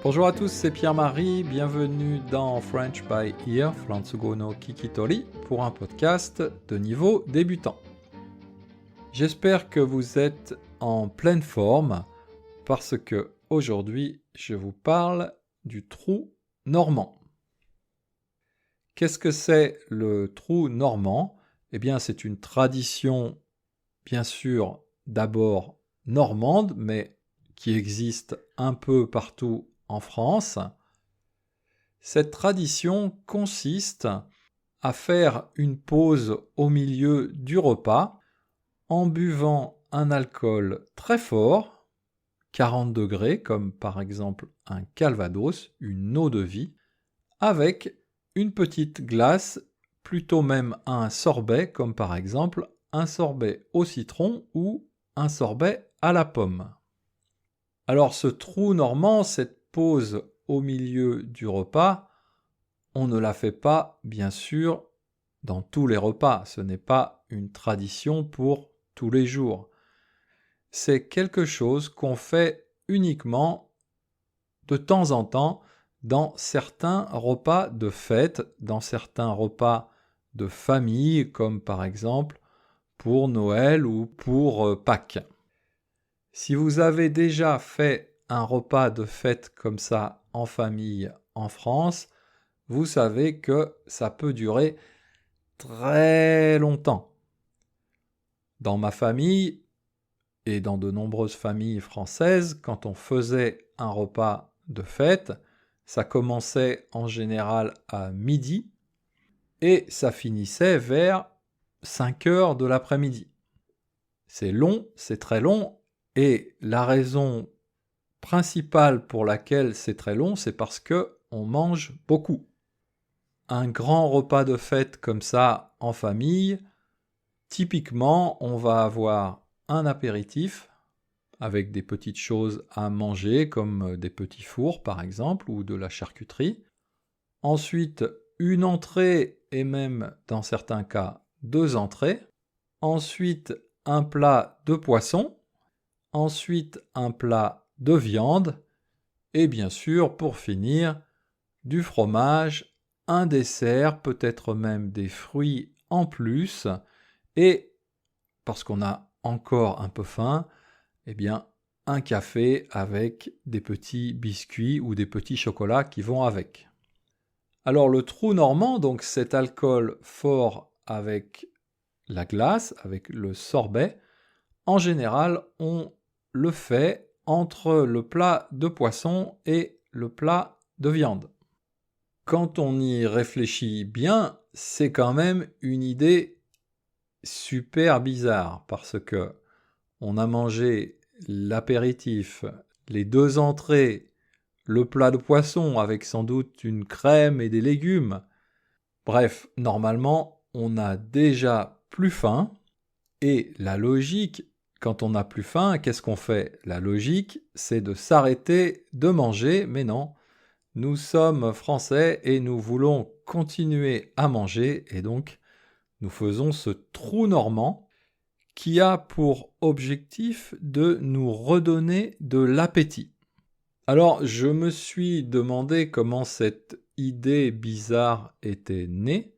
Bonjour à tous, c'est Pierre-Marie, bienvenue dans French by Ear, Flansugo no Kikitori, pour un podcast de niveau débutant. J'espère que vous êtes en pleine forme, parce que aujourd'hui, je vous parle du trou normand. Qu'est-ce que c'est le trou normand ? Eh bien, c'est une tradition, bien sûr, d'abord normande, mais qui existe un peu partout en France. Cette tradition consiste à faire une pause au milieu du repas en buvant un alcool très fort, 40 degrés, comme par exemple un calvados, une eau de vie, avec une petite glace, plutôt même un sorbet, comme par exemple un sorbet au citron ou un sorbet à la pomme. Alors ce trou normand, cette pause au milieu du repas, on ne la fait pas, bien sûr, dans tous les repas. Ce n'est pas une tradition pour tous les jours. C'est quelque chose qu'on fait uniquement de temps en temps dans certains repas de fête, dans certains repas de famille, comme par exemple pour Noël ou pour Pâques. Si vous avez déjà fait un repas de fête comme ça en famille en France, vous savez que ça peut durer très longtemps. Dans ma famille et dans de nombreuses familles françaises, quand on faisait un repas de fête, ça commençait en général à midi et ça finissait vers 5 heures de l'après-midi. C'est long, c'est très long. Et la raison principale pour laquelle c'est très long, c'est parce qu'on mange beaucoup. Un grand repas de fête comme ça en famille, typiquement, on va avoir un apéritif avec des petites choses à manger comme des petits fours par exemple ou de la charcuterie. Ensuite, une entrée et même dans certains cas 2 entrées. Ensuite, un plat de poisson. Ensuite, un plat de viande, et bien sûr, pour finir, du fromage, un dessert, peut-être même des fruits en plus, et, parce qu'on a encore un peu faim, eh bien, un café avec des petits biscuits ou des petits chocolats qui vont avec. Alors le trou normand, donc cet alcool fort avec la glace, avec le sorbet, en général, on le fait entre le plat de poisson et le plat de viande. Quand on y réfléchit bien, c'est quand même une idée super bizarre parce que on a mangé l'apéritif, les 2 entrées, le plat de poisson avec sans doute une crème et des légumes. Bref, normalement, on a déjà plus faim et la logique, quand on n'a plus faim, qu'est-ce qu'on fait ? La logique, c'est de s'arrêter de manger, mais non. Nous sommes français et nous voulons continuer à manger, et donc nous faisons ce trou normand qui a pour objectif de nous redonner de l'appétit. Alors, je me suis demandé comment cette idée bizarre était née.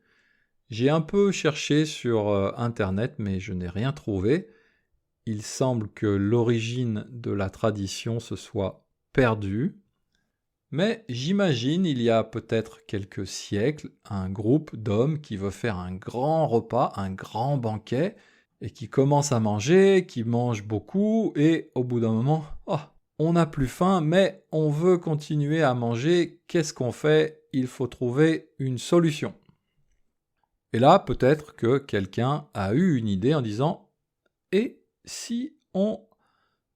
J'ai un peu cherché sur Internet, mais je n'ai rien trouvé. Il semble que l'origine de la tradition se soit perdue. Mais j'imagine, il y a peut-être quelques siècles, un groupe d'hommes qui veut faire un grand repas, un grand banquet, et qui commence à manger, qui mange beaucoup, et au bout d'un moment, on n'a plus faim, mais on veut continuer à manger. Qu'est-ce qu'on fait ? Il faut trouver une solution. Et là, peut-être que quelqu'un a eu une idée en disant « Et si on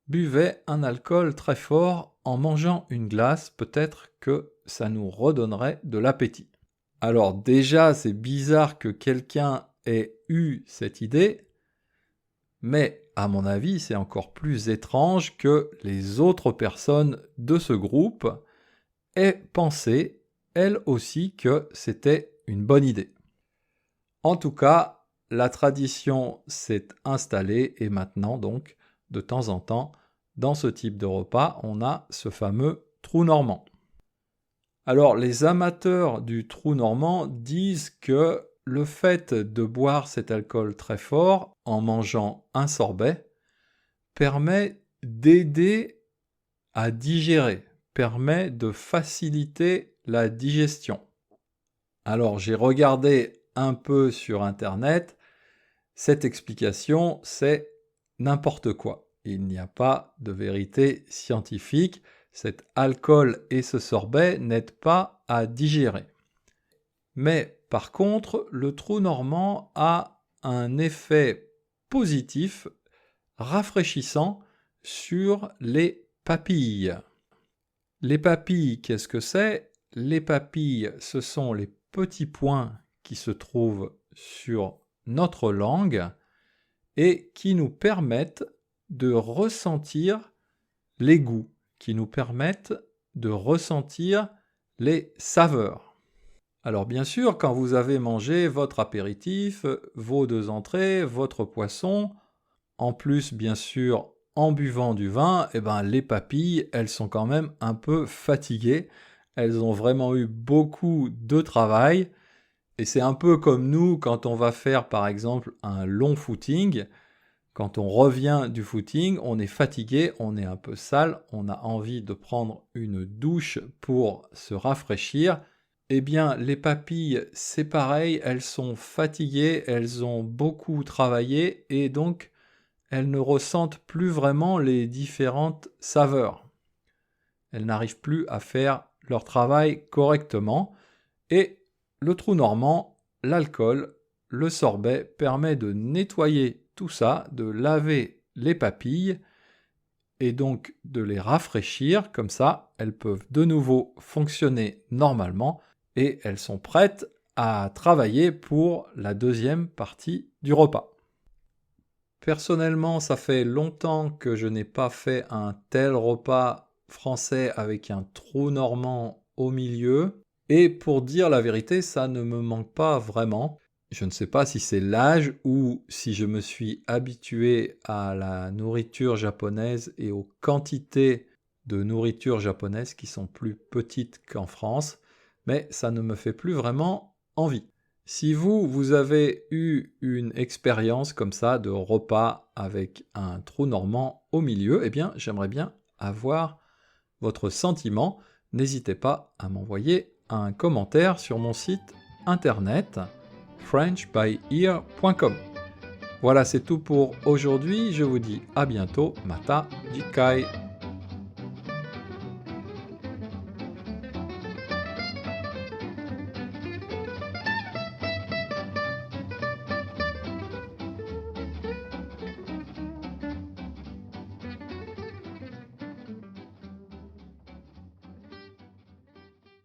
buvait un alcool très fort en mangeant une glace, peut-être que ça nous redonnerait de l'appétit. » Alors déjà, c'est bizarre que quelqu'un ait eu cette idée, mais à mon avis, c'est encore plus étrange que les autres personnes de ce groupe aient pensé, elles aussi, que c'était une bonne idée. En tout cas, la tradition s'est installée et maintenant, donc, de temps en temps, dans ce type de repas, on a ce fameux trou normand. Alors les amateurs du trou normand disent que le fait de boire cet alcool très fort en mangeant un sorbet permet d'aider à digérer, permet de faciliter la digestion. Alors j'ai regardé un peu sur internet, cette explication c'est n'importe quoi. Il n'y a pas de vérité scientifique, cet alcool et ce sorbet n'aident pas à digérer. Mais par contre, le trou normand a un effet positif, rafraîchissant sur les papilles. Les papilles, qu'est-ce que c'est ? Les papilles, ce sont les petits points qui se trouvent sur notre langue et qui nous permettent de ressentir les goûts, qui nous permettent de ressentir les saveurs. Alors bien sûr, quand vous avez mangé votre apéritif, vos 2 entrées, votre poisson, en plus bien sûr en buvant du vin, les papilles, elles sont quand même un peu fatiguées. Elles ont vraiment eu beaucoup de travail. Et c'est un peu comme nous quand on va faire par exemple un long footing. Quand on revient du footing, on est fatigué, on est un peu sale, on a envie de prendre une douche pour se rafraîchir. Eh bien, les papilles, c'est pareil, elles sont fatiguées, elles ont beaucoup travaillé et donc elles ne ressentent plus vraiment les différentes saveurs. Elles n'arrivent plus à faire leur travail correctement et le trou normand, l'alcool, le sorbet permet de nettoyer tout ça, de laver les papilles et donc de les rafraîchir, comme ça elles peuvent de nouveau fonctionner normalement et elles sont prêtes à travailler pour la deuxième partie du repas. Personnellement, ça fait longtemps que je n'ai pas fait un tel repas français avec un trou normand au milieu. Et pour dire la vérité, ça ne me manque pas vraiment. Je ne sais pas si c'est l'âge ou si je me suis habitué à la nourriture japonaise et aux quantités de nourriture japonaise qui sont plus petites qu'en France, mais ça ne me fait plus vraiment envie. Si vous avez eu une expérience comme ça de repas avec un trou normand au milieu, eh bien, j'aimerais bien avoir votre sentiment. N'hésitez pas à m'envoyer un commentaire sur mon site internet frenchbyear.com. Voilà, c'est tout pour aujourd'hui. Je vous dis à bientôt. Mata Jikai.